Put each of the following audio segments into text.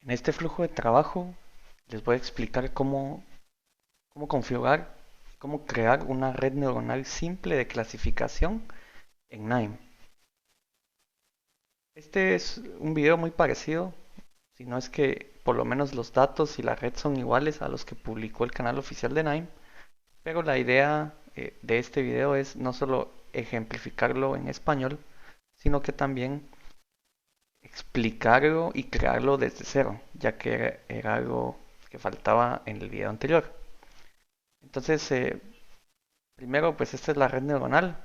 En este flujo de trabajo les voy a explicar cómo configurar, cómo crear una red neuronal simple de clasificación en KNIME. Este es un video muy parecido, si no es que por lo menos los datos y la red son iguales a los que publicó el canal oficial de KNIME, pero la idea de este video es no solo ejemplificarlo en español, sino que también explicarlo y crearlo desde cero, ya que era algo que faltaba en el video anterior. Entonces, primero, pues esta es la red neuronal.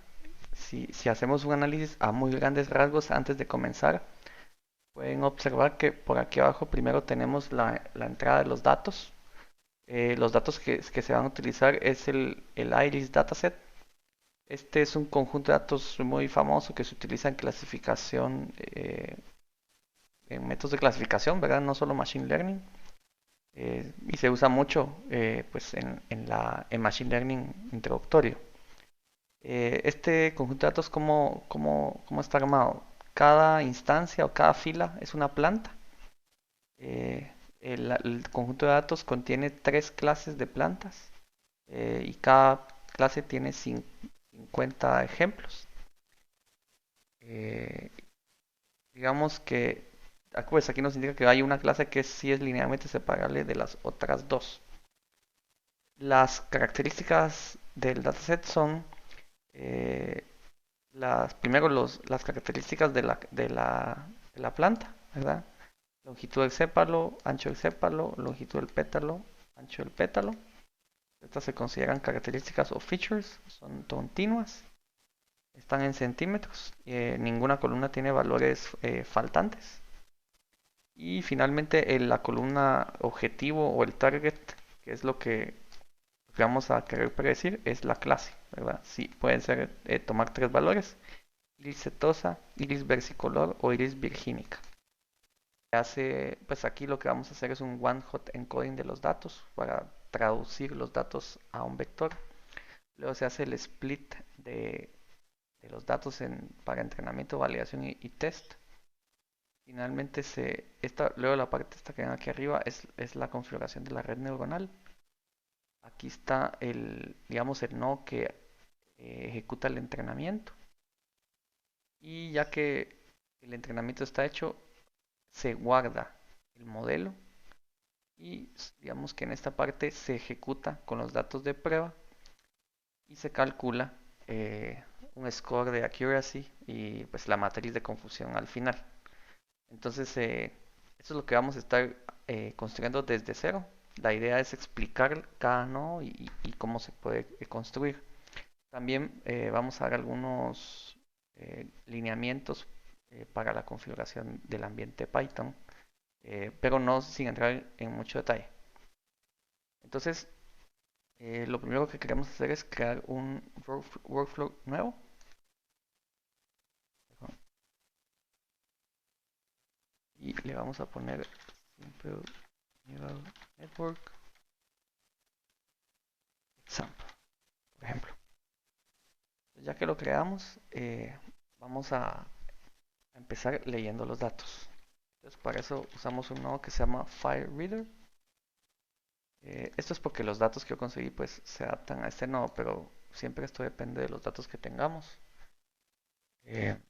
Si hacemos un análisis a muy grandes rasgos antes de comenzar, pueden observar que por aquí abajo primero tenemos la entrada de los datos. Los datos que se van a utilizar es el IRIS dataset. Este es un conjunto de datos muy famoso que se utiliza en clasificación, en métodos de clasificación, ¿verdad? No solo machine learning. Y se usa mucho pues en machine learning introductorio. Este conjunto de datos, ¿cómo está armado? Cada instancia o cada fila es una planta. El conjunto de datos contiene tres clases de plantas y cada clase tiene 50 ejemplos. Eh, digamos que pues aquí nos indica que hay una clase que sí es linealmente separable de las otras dos. Las características del dataset son eh, primero las características de la planta, ¿verdad? Longitud del sépalo, ancho del sépalo, longitud del pétalo, ancho del pétalo. Estas se consideran características o features, son continuas, están en centímetros, ninguna columna tiene valores faltantes. Y finalmente la columna objetivo o el target, que es lo que vamos a querer predecir, es la clase, ¿verdad? Sí, pueden ser tomar tres valores: iris setosa, iris versicolor o iris virgínica. Pues aquí lo que vamos a hacer es un one hot encoding de los datos para traducir los datos a un vector. Luego se hace el split de los datos para entrenamiento, validación y test. Finalmente luego la parte esta que ven aquí arriba es la configuración de la red neuronal. Aquí está digamos, el nodo que ejecuta el entrenamiento. Y ya que el entrenamiento está hecho, se guarda el modelo y digamos que en esta parte se ejecuta con los datos de prueba y se calcula un score de accuracy y pues la matriz de confusión al final. Entonces, eso es lo que vamos a estar construyendo desde cero. La idea es explicar cada nodo y cómo se puede construir. También vamos a dar algunos lineamientos para la configuración del ambiente Python, pero no sin entrar en mucho detalle. Entonces, lo primero que queremos hacer es crear un workflow nuevo. Y le vamos a poner Simple Neural Network Example, por ejemplo. Ya que lo creamos, vamos a empezar leyendo los datos. Entonces, para eso usamos un nodo que se llama FireReader. Esto es porque los datos que yo conseguí pues se adaptan a este nodo, pero siempre esto depende de los datos que tengamos. Eh,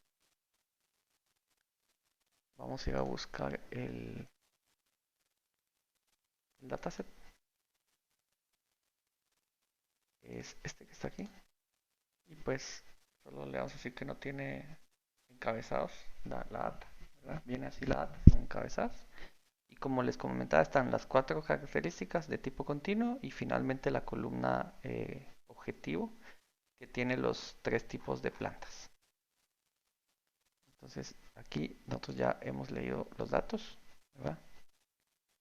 Vamos a ir a buscar el dataset. Es este que está aquí. Y pues solo le vamos a decir que no tiene encabezados la data, ¿verdad? Viene así la data sin encabezados. Y como les comentaba, están las cuatro características de tipo continuo y finalmente la columna objetivo que tiene los tres tipos de plantas. Entonces aquí nosotros ya hemos leído los datos, ¿verdad?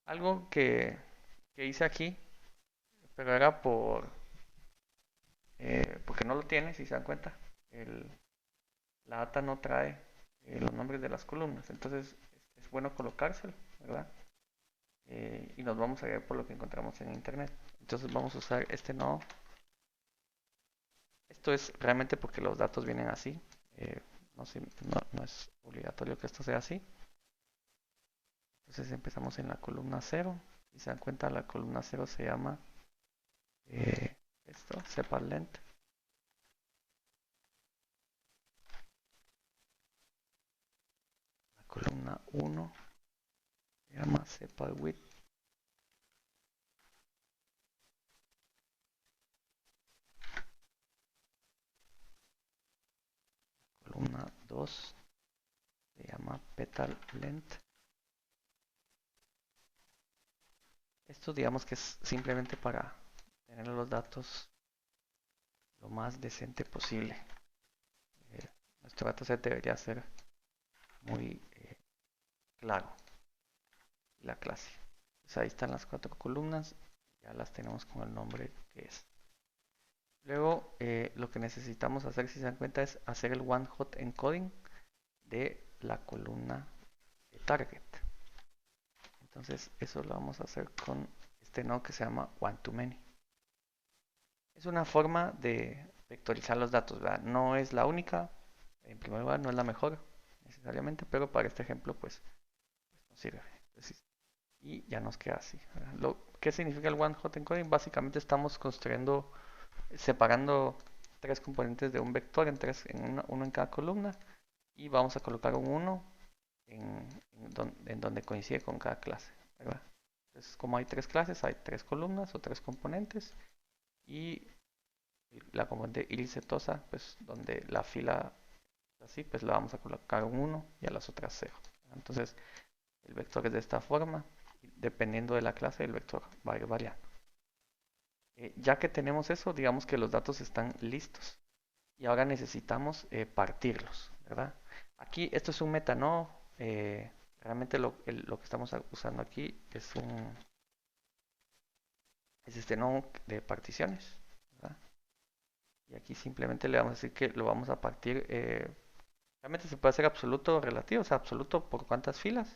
Algo que hice aquí, pero era porque no lo tiene, si se dan cuenta. El, la data no trae los nombres de las columnas, entonces es bueno colocárselo, ¿verdad? Y nos vamos a ver por lo que encontramos en internet. Entonces vamos a usar este nodo. Esto es realmente porque los datos vienen así. No es obligatorio que esto sea así. Entonces empezamos en la columna 0. Si se dan cuenta, la columna 0 se llama separ length. La columna 1 se llama separ width. Columna 2 se llama petal length. Esto digamos que es simplemente para tener los datos lo más decente posible. Nuestro dataset debería ser muy claro, la clase. Pues ahí están las 4 columnas, ya las tenemos con el nombre que es. Luego lo que necesitamos hacer, si se dan cuenta, es hacer el one hot encoding de la columna de target. Entonces eso lo vamos a hacer con este nodo que se llama one to many. Es una forma de vectorizar los datos, ¿verdad? No es la única, en primer lugar no es la mejor necesariamente, pero para este ejemplo pues nos sirve. Entonces, y ya nos queda así. ¿Qué significa el one hot encoding? Básicamente estamos construyendo, separando 3 componentes de un vector uno en cada columna, y vamos a colocar un 1 en donde coincide con cada clase, ¿verdad? Entonces, como hay 3 clases, hay 3 columnas o 3 componentes, y la componente ilicetosa, pues donde la fila así, pues la vamos a colocar un 1 y a las otras 0. Entonces, el vector es de esta forma, y dependiendo de la clase, el vector va a ir variando. Ya que tenemos eso, digamos que los datos están listos. Y ahora necesitamos partirlos, ¿verdad? Aquí, esto es un metanodo. Realmente lo que estamos usando aquí es este nodo de particiones, ¿verdad? Y aquí simplemente le vamos a decir que lo vamos a partir. Realmente se puede hacer absoluto o relativo, o sea, absoluto por cuántas filas.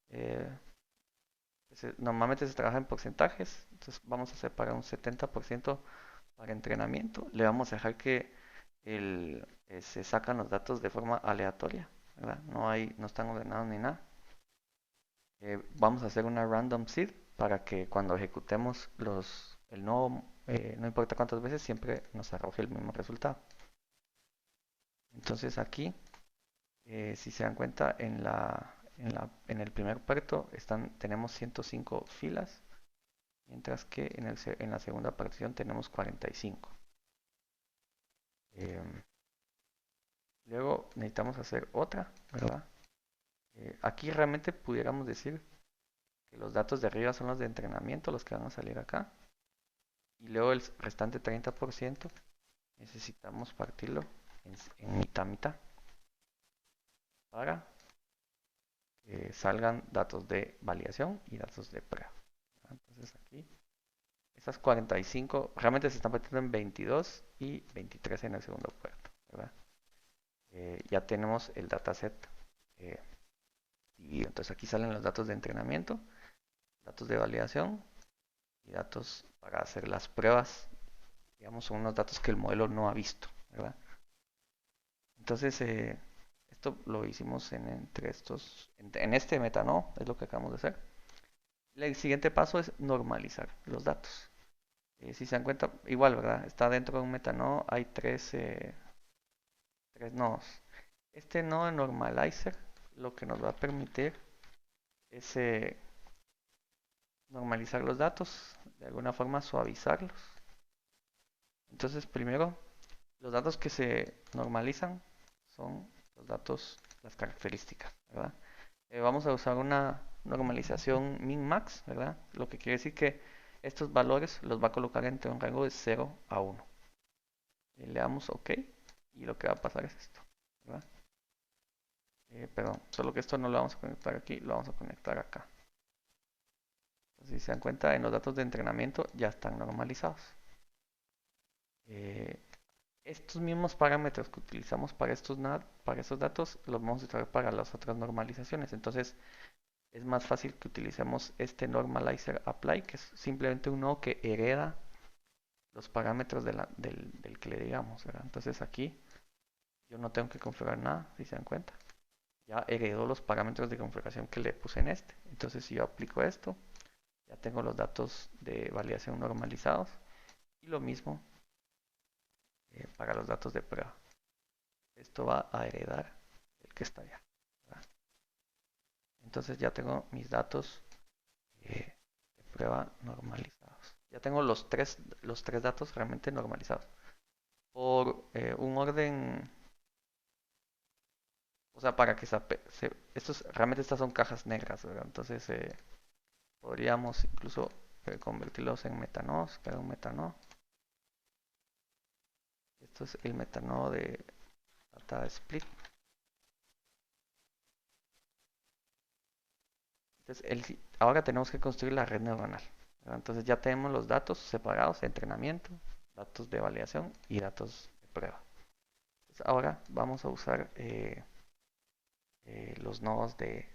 Eh, Normalmente se trabaja en porcentajes, entonces vamos a separar un 70% para entrenamiento. Le vamos a dejar que se sacan los datos de forma aleatoria, ¿verdad? No están ordenados ni nada. Vamos a hacer una random seed para que cuando ejecutemos el nodo, no importa cuántas veces, siempre nos arroje el mismo resultado. Entonces aquí, si se dan cuenta, en el primer puerto tenemos 105 filas, mientras que en la segunda partición tenemos 45. Luego necesitamos hacer otra, ¿verdad? Aquí realmente pudiéramos decir que los datos de arriba son los de entrenamiento, los que van a salir acá. Y luego el restante 30% necesitamos partirlo en mitad mitad para que salgan datos de validación y datos de prueba. Entonces aquí, esas 45 realmente se están partiendo en 22 y 23 en el segundo puerto, ¿verdad? Ya tenemos el dataset dividido. Entonces aquí salen los datos de entrenamiento, datos de validación y datos para hacer las pruebas. Digamos, son unos datos que el modelo no ha visto, ¿verdad? Entonces, esto lo hicimos en este metanodo, es lo que acabamos de hacer. El siguiente paso es normalizar los datos. Si se dan cuenta, igual, ¿verdad? Está dentro de un metanodo, hay tres nodos. Este nodo de normalizer lo que nos va a permitir es normalizar los datos, de alguna forma suavizarlos. Entonces, primero, los datos que se normalizan son los datos, las características, ¿verdad? Vamos a usar una normalización min-max, ¿verdad? Lo que quiere decir que estos valores los va a colocar entre un rango de 0 a 1. Le damos OK y lo que va a pasar es esto, ¿verdad? Perdón, solo que esto no lo vamos a conectar aquí, lo vamos a conectar acá. Entonces, si se dan cuenta, en los datos de entrenamiento ya están normalizados. Estos mismos parámetros que utilizamos para estos datos los vamos a usar para las otras normalizaciones. Entonces es más fácil que utilicemos este normalizer apply, que es simplemente un nodo que hereda los parámetros del que le digamos, ¿verdad? Entonces aquí yo no tengo que configurar nada, si se dan cuenta. ya heredó los parámetros de configuración que le puse en este. Entonces si yo aplico esto, ya tengo los datos de validación normalizados y lo mismo para los datos de prueba. Esto va a heredar el que está allá, ¿verdad? Entonces ya tengo mis datos de prueba normalizados. Ya tengo los tres datos realmente normalizados. Por un orden, o sea, para que realmente estas son cajas negras, ¿verdad? Entonces podríamos incluso convertirlos en metanodos, crear un metanodo. Esto es el metanodo de data split. Entonces, ahora tenemos que construir la red neuronal, ¿verdad? Entonces ya tenemos los datos separados de entrenamiento, datos de validación y datos de prueba. Entonces, ahora vamos a usar los nodos de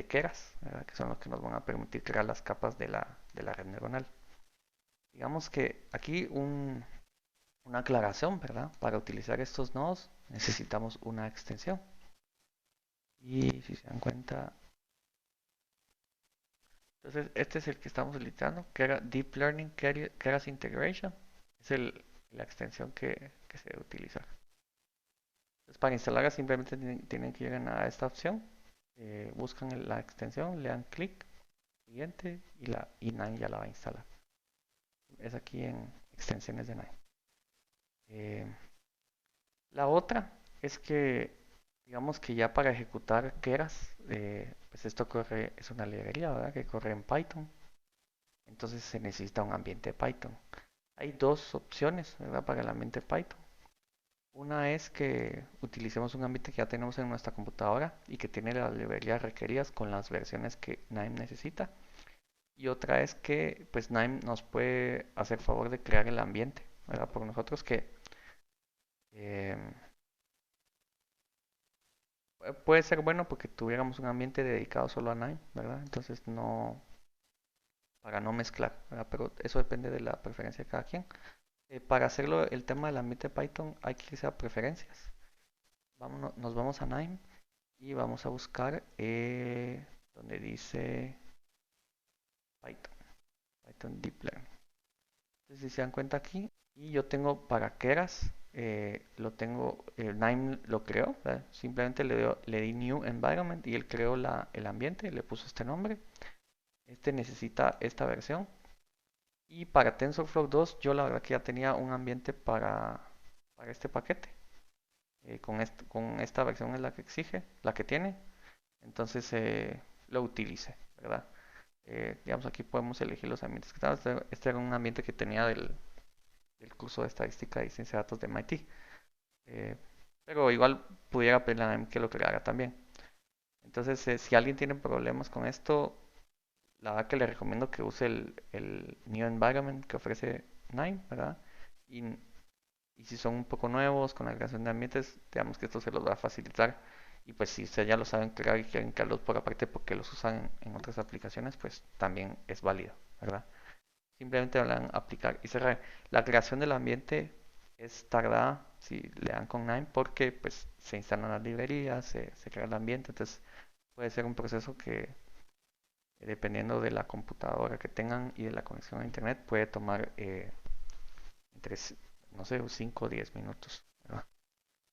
Keras, ¿verdad? Que son los que nos van a permitir crear las capas de la red neuronal. Digamos que aquí una aclaración, ¿verdad? Para utilizar estos nodos necesitamos una extensión. Y si se dan cuenta, entonces este es el que estamos utilizando, que era Deep Learning Keras Integration. Es la extensión que se debe utilizar. Entonces para instalarla simplemente tienen que ir a esta opción, buscan la extensión, le dan clic, siguiente y Nine ya la va a instalar. Es aquí en extensiones de Nine. La otra es que, digamos que ya para ejecutar Keras, pues esto es una librería, ¿verdad? Que corre en Python. Entonces se necesita un ambiente Python. Hay dos opciones, ¿verdad? Para el ambiente Python. Una es que utilicemos un ambiente que ya tenemos en nuestra computadora y que tiene las librerías requeridas con las versiones que NIME necesita. Y otra es que pues NIME nos puede hacer favor de crear el ambiente, ¿verdad? Por nosotros que eh, puede ser bueno porque tuviéramos un ambiente dedicado solo a NIME, ¿verdad? Entonces no, para no mezclar, ¿verdad? Pero eso depende de la preferencia de cada quien. Para hacerlo el tema del ambiente Python hay que irse a preferencias. Nos vamos a NIME y vamos a buscar donde dice Python, Python Deep Learning. Entonces, si se dan cuenta aquí, y yo tengo para Keras, lo tengo, NIME lo creó, ¿verdad? Simplemente le di New Environment y él creó el ambiente, le puso este nombre. Este necesita esta versión. Y para TensorFlow 2, yo la verdad que ya tenía un ambiente para este paquete. Con esta versión es la que exige, la que tiene. Entonces lo utilicé, ¿verdad? Digamos, aquí podemos elegir los ambientes que están. Este era un ambiente que tenía del curso de estadística y ciencia de datos de MIT. Eh, pero igual pudiera pedirle que lo creara también. Entonces, si alguien tiene problemas con esto, la verdad que le recomiendo que use el New Environment que ofrece Nine, ¿verdad? Y, y si son un poco nuevos con la creación de ambientes, digamos que esto se los va a facilitar. Y pues si ustedes ya lo saben crear y quieren crearlos por aparte porque los usan en otras aplicaciones, pues también es válido, ¿verdad? Simplemente le dan aplicar y cerrar. La creación del ambiente es tardada si le dan con Nine porque pues se instalan las librerías, se crea el ambiente, entonces puede ser un proceso que dependiendo de la computadora que tengan y de la conexión a internet puede tomar entre, no sé, 5 o 10 minutos, ¿verdad?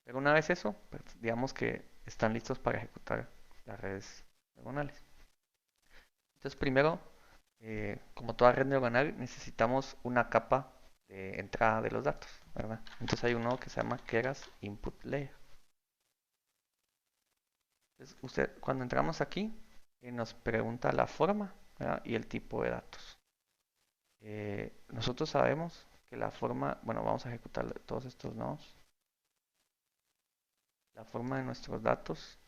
Pero una vez eso, pues, digamos que están listos para ejecutar las redes neuronales. Entonces primero, como toda red neuronal, necesitamos una capa de entrada de los datos, ¿verdad? Entonces hay uno que se llama Keras Input Layer. Entonces cuando entramos aquí, nos pregunta la forma, ¿verdad? Y el tipo de datos. Nosotros sabemos que la forma, bueno, vamos a ejecutar todos estos nodos. La forma de nuestros datos,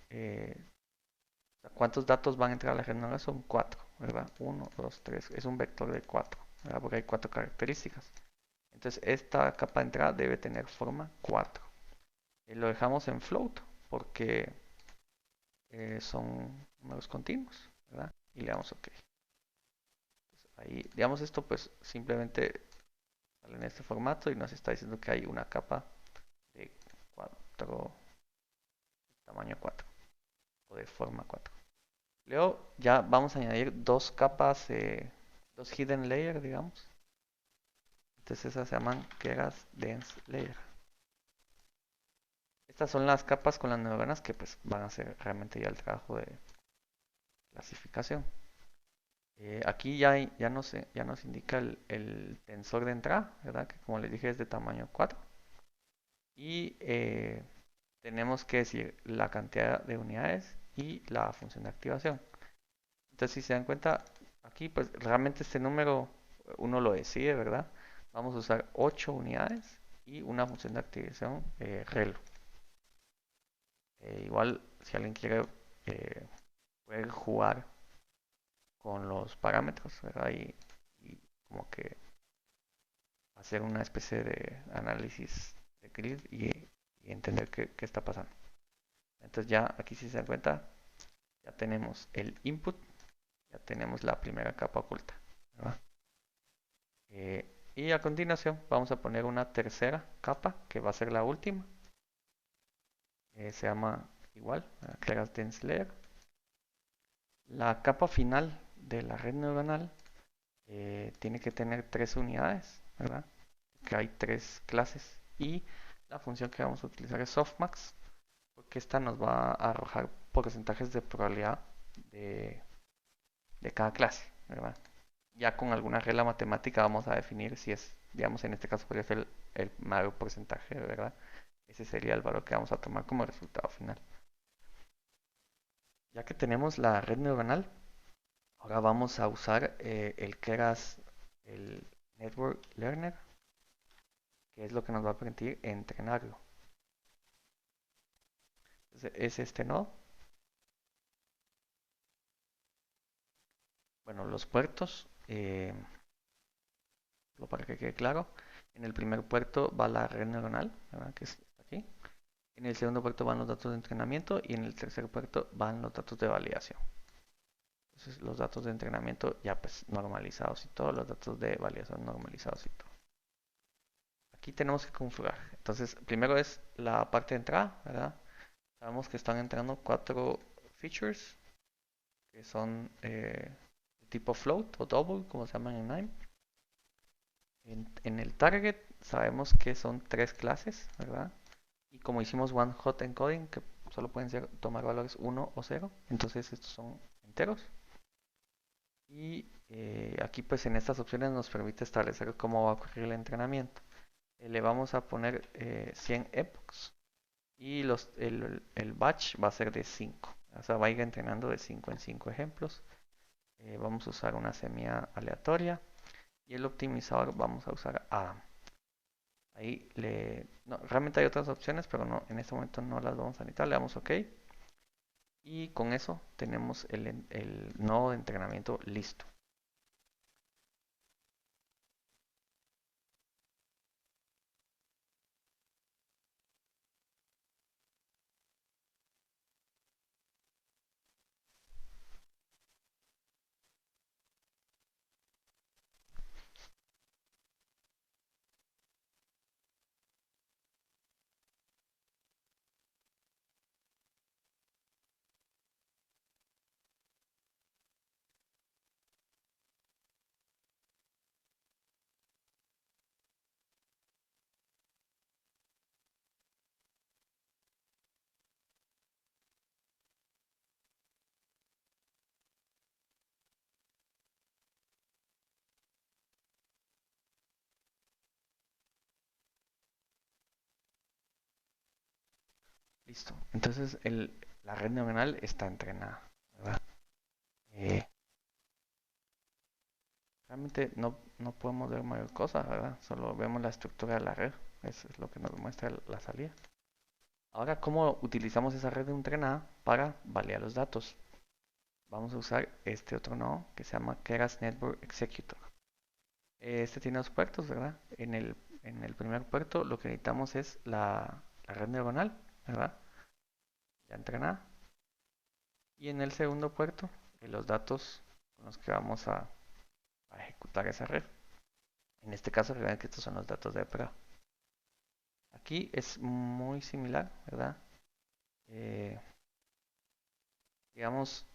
¿cuántos datos van a entrar a la red neuronal? Son 4, ¿verdad? Uno, 2, 3, es un vector de 4, ¿verdad? Porque hay 4 características. Entonces esta capa de entrada debe tener forma 4. Lo dejamos en float porque son números continuos, ¿verdad? Y le damos OK. Entonces, ahí, digamos esto, pues simplemente sale en este formato y nos está diciendo que hay una capa de 4, tamaño 4. o de forma 4. Luego ya vamos a añadir dos capas, dos hidden layer, digamos. Entonces esas se llaman Keras Dense Layer. Estas son las capas con las neuronas que pues van a hacer realmente ya el trabajo de clasificación. Aquí ya nos indica el tensor de entrada, ¿verdad? Que como les dije es de tamaño 4. Y tenemos que decir la cantidad de unidades y la función de activación. Entonces si se dan cuenta, aquí pues realmente este número uno lo decide, ¿verdad? Vamos a usar 8 unidades y una función de activación rel. Igual si alguien quiere puede jugar con los parámetros, ¿verdad? Y como que hacer una especie de análisis de grid y entender qué está pasando. Entonces ya aquí si se dan cuenta, ya tenemos el input, ya tenemos la primera capa oculta, ¿verdad? Y a continuación vamos a poner una tercera capa que va a ser la última. Se llama igual, Keras Dense Layer. La capa final de la red neuronal tiene que tener 3 unidades, ¿verdad? Que hay 3 clases. Y la función que vamos a utilizar es softmax, porque esta nos va a arrojar porcentajes de probabilidad de, de cada clase, ¿verdad? Ya con alguna regla matemática vamos a definir si es, digamos, en este caso podría ser el mayor porcentaje, ¿verdad? Ese sería el valor que vamos a tomar como resultado final. Ya que tenemos la red neuronal, ahora vamos a usar el Keras, el Network Learner, que es lo que nos va a permitir entrenarlo. Entonces, es este nodo. Bueno, los puertos, para que quede claro, en el primer puerto va la red neuronal, ¿verdad? Que es aquí. En el segundo puerto van los datos de entrenamiento y en el tercer puerto van los datos de validación. Entonces los datos de entrenamiento ya pues normalizados y todos los datos de validación normalizados y todo. Aquí tenemos que configurar. Entonces primero es la parte de entrada, ¿verdad? Sabemos que están entrando 4 features que son de tipo float o double, como se llaman en NIME. En el target sabemos que son 3 clases, ¿verdad? Y como hicimos one hot encoding, que solo pueden tomar valores 1 o 0, entonces estos son enteros. Y aquí pues en estas opciones nos permite establecer cómo va a ocurrir el entrenamiento. Le vamos a poner 100 epochs y el batch va a ser de 5. O sea, va a ir entrenando de 5 en 5 ejemplos. Vamos a usar una semilla aleatoria y el optimizador vamos a usar Adam. Ahí no, realmente hay otras opciones, pero no, en este momento no las vamos a necesitar. Le damos OK. Y con eso tenemos el nodo de entrenamiento listo. Listo. Entonces la red neuronal está entrenada, ¿verdad? Eh, realmente no podemos ver mayor cosa, ¿verdad? Solo vemos la estructura de la red. Eso es lo que nos muestra la salida. Ahora, ¿cómo utilizamos esa red entrenada para validar los datos? Vamos a usar este otro nodo que se llama Keras Network Executor. Este tiene 2 puertos, ¿verdad? En el primer puerto lo que necesitamos es la red neuronal, ¿verdad? Ya entrenada. Y en el segundo puerto, los datos con los que vamos a ejecutar esa red. En este caso, recuerden que estos son los datos de prueba. Aquí es muy similar, ¿verdad? Eh, Digamos,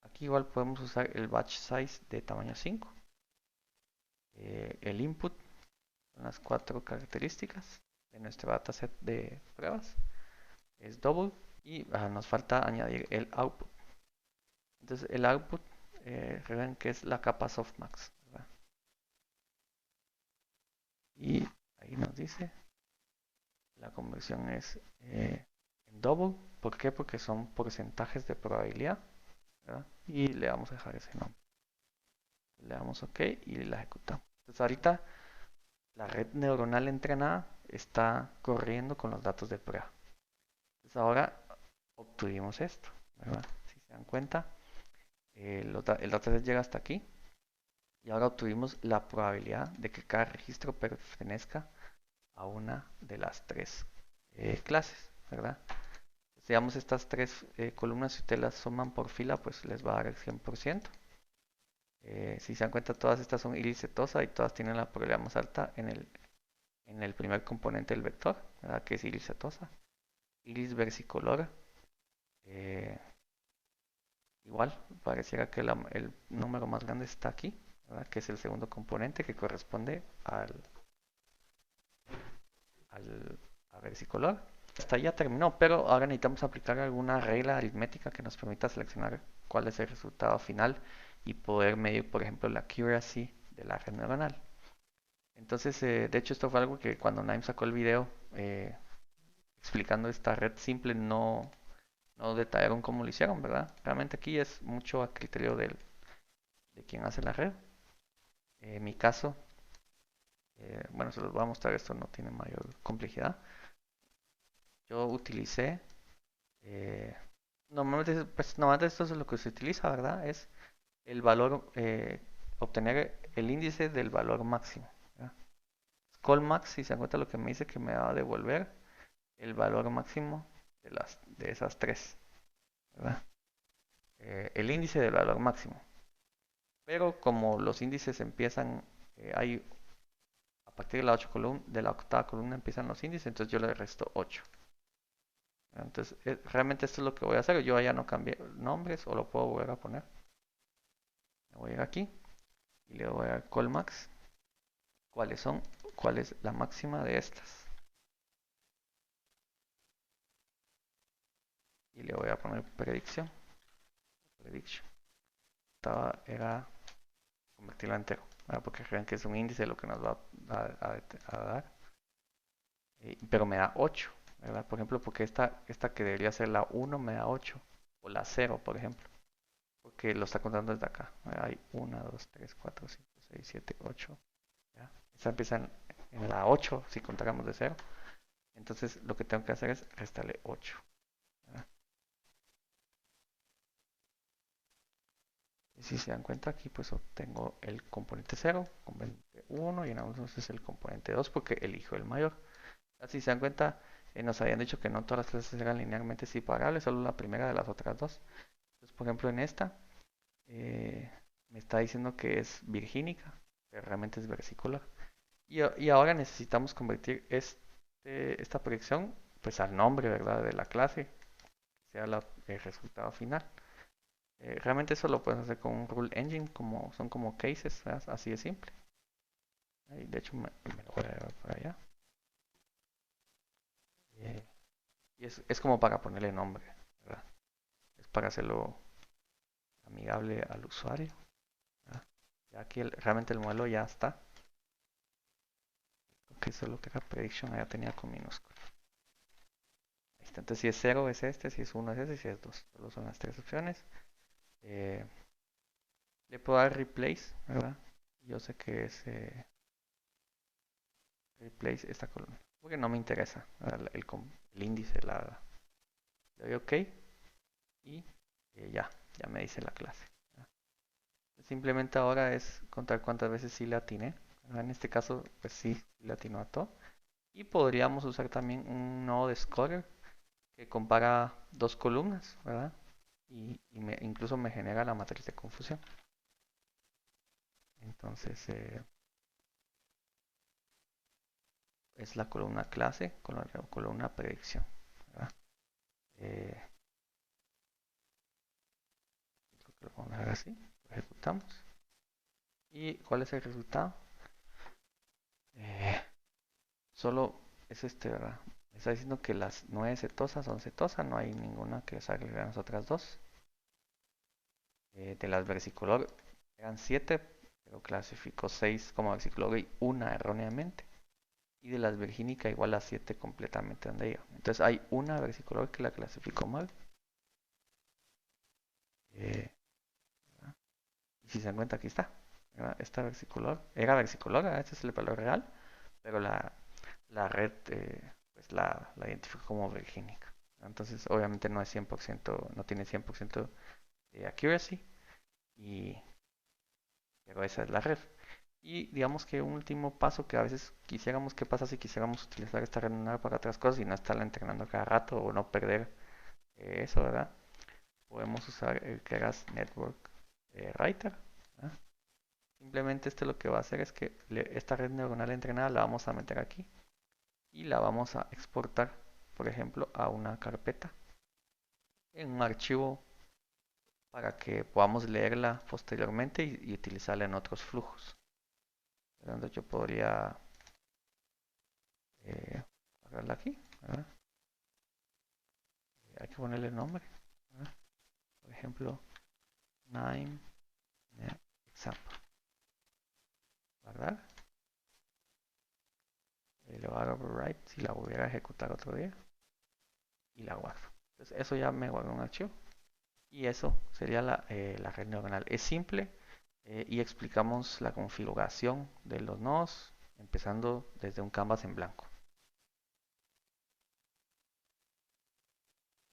aquí igual podemos usar el batch size de tamaño 5. El input, son las cuatro características de nuestro dataset de pruebas, es double y nos falta añadir el output. Entonces el output, recuerden que es la capa softmax, ¿verdad? Y ahí nos dice, la conversión es en double. ¿Por qué? Porque son porcentajes de probabilidad, ¿verdad? Y le vamos a dejar ese nombre. Le damos OK y la ejecutamos. Entonces ahorita la red neuronal entrenada está corriendo con los datos de prueba. Entonces ahora obtuvimos esto, ¿verdad? Si se dan cuenta, el dataset llega hasta aquí y ahora obtuvimos la probabilidad de que cada registro pertenezca a una de las tres clases, ¿verdad? Entonces, digamos, estas tres columnas, si ustedes las suman por fila, pues les va a dar el 100%. Si se dan cuenta, todas estas son iris setosa y todas tienen la probabilidad más alta en el primer componente del vector, ¿verdad? Que es iris setosa. Iris versicolor, eh, igual, pareciera que el número más grande está aquí, ¿verdad? Que es el segundo componente que corresponde al a versicolor. Hasta ahí ya terminó, pero ahora necesitamos aplicar alguna regla aritmética que nos permita seleccionar cuál es el resultado final y poder medir, por ejemplo, la accuracy de la red neuronal. Entonces, de hecho, esto fue algo que cuando Naim sacó el video explicando esta red simple, no detallaron cómo lo hicieron, ¿verdad? Realmente aquí es mucho a criterio de quien hace la red. En mi caso, bueno, se los voy a mostrar, esto no tiene mayor complejidad. Yo utilicé, eh, normalmente esto es lo que se utiliza, ¿verdad? Es el valor, obtener el índice del valor máximo, ¿verdad? Callmax, si se dan cuenta lo que me dice que me va a devolver el valor máximo de esas tres, ¿verdad? El índice del valor máximo. Pero como los índices empiezan, hay a partir de de la octava columna empiezan los índices, entonces yo le resto 8. Entonces, realmente esto es lo que voy a hacer. Yo ya no cambié nombres o lo puedo volver a poner. Me voy a ir aquí y le voy a dar callmax. ¿Cuáles son? ¿Cuál es la máxima de estas? Y le voy a poner predicción. Prediction. Era convertirlo a entero, ¿verdad? Porque crean que es un índice de lo que nos va a dar. Pero me da 8, ¿verdad? Por ejemplo, porque esta que debería ser la 1 me da 8. O la 0, por ejemplo. Porque lo está contando desde acá. Hay 1, 2, 3, 4, 5, 6, 7, 8. ¿Ya? Esta empieza en la 8 si contáramos de 0. Entonces lo que tengo que hacer es restarle 8. ¿Verdad? Y si se dan cuenta aquí, pues obtengo el componente 0, componente 1 y entonces el componente 2 porque elijo el mayor. Si se dan cuenta, nos habían dicho que no todas las clases eran linealmente separables, solo la primera de las otras dos. Entonces, por ejemplo, en esta eh, me está diciendo que es virgínica, pero realmente es versicular. Y ahora necesitamos convertir esta proyección pues al nombre, ¿verdad? De la clase, que sea el resultado final. Realmente eso lo puedes hacer con un rule engine, son como cases, ¿verdad? Así de simple. De hecho, me lo voy a llevar para allá. Eh, y es como para ponerle nombre, ¿verdad? Es para hacerlo amigable al usuario, ¿verdad? Ya aquí realmente el modelo ya está. Que eso es lo que era prediction, ya tenía con minúscula. Entonces si es 0 es este, si es 1 es este, si es 2. Solo son las tres opciones. Eh, Le puedo dar replace, ¿verdad? Yo sé que es replace esta columna. Porque no me interesa, el índice, le doy OK y ya me dice la clase, ¿verdad? Simplemente ahora es contar cuántas veces sí le atiné, ¿verdad? En este caso, pues sí le atinó a todo. Y podríamos usar también un nodo de scorer que compara dos columnas, ¿verdad? Y incluso me genera la matriz de confusión. Entonces, es la columna clase con la columna predicción, ¿verdad? Eh, Lo vamos a dejar así, lo ejecutamos. ¿Y cuál es el resultado? Eh, Solo es ¿verdad? Me está diciendo que las 9 cetosas son cetosas, no hay ninguna que salga de las otras dos. De las versicolor eran 7, pero clasificó 6 como versicolor y una erróneamente. Y de las virgínica igual a 7 completamente donde iba. Entonces hay una versicolor que la clasificó mal. Eh, y si se dan cuenta, aquí está. Esta versicolor era versicolor, este es el valor real, pero la red pues la identificó como virgínica. Entonces, obviamente no es 100%, no tiene 100% de accuracy, y, pero esa es la red. Y digamos que un último paso que a veces quisiéramos, ¿qué pasa si quisiéramos utilizar esta red neuronal para otras cosas y no estarla entrenando cada rato o no perder eso, ¿verdad? Podemos usar el Keras Network Writer. ¿Verdad? Simplemente esto lo que va a hacer es que esta red neuronal entrenada la vamos a meter aquí y la vamos a exportar, por ejemplo, a una carpeta en un archivo para que podamos leerla posteriormente y utilizarla en otros flujos. Entonces yo podría agarrarla aquí, ¿verdad? Hay que ponerle nombre, ¿verdad? Por ejemplo, name example, ¿verdad? Y le voy a dar override si la volviera a ejecutar otro día y la guardo. Entonces eso ya me guarda un archivo. Y eso sería la red neuronal. Es simple, y explicamos la configuración de los nodos empezando desde un canvas en blanco.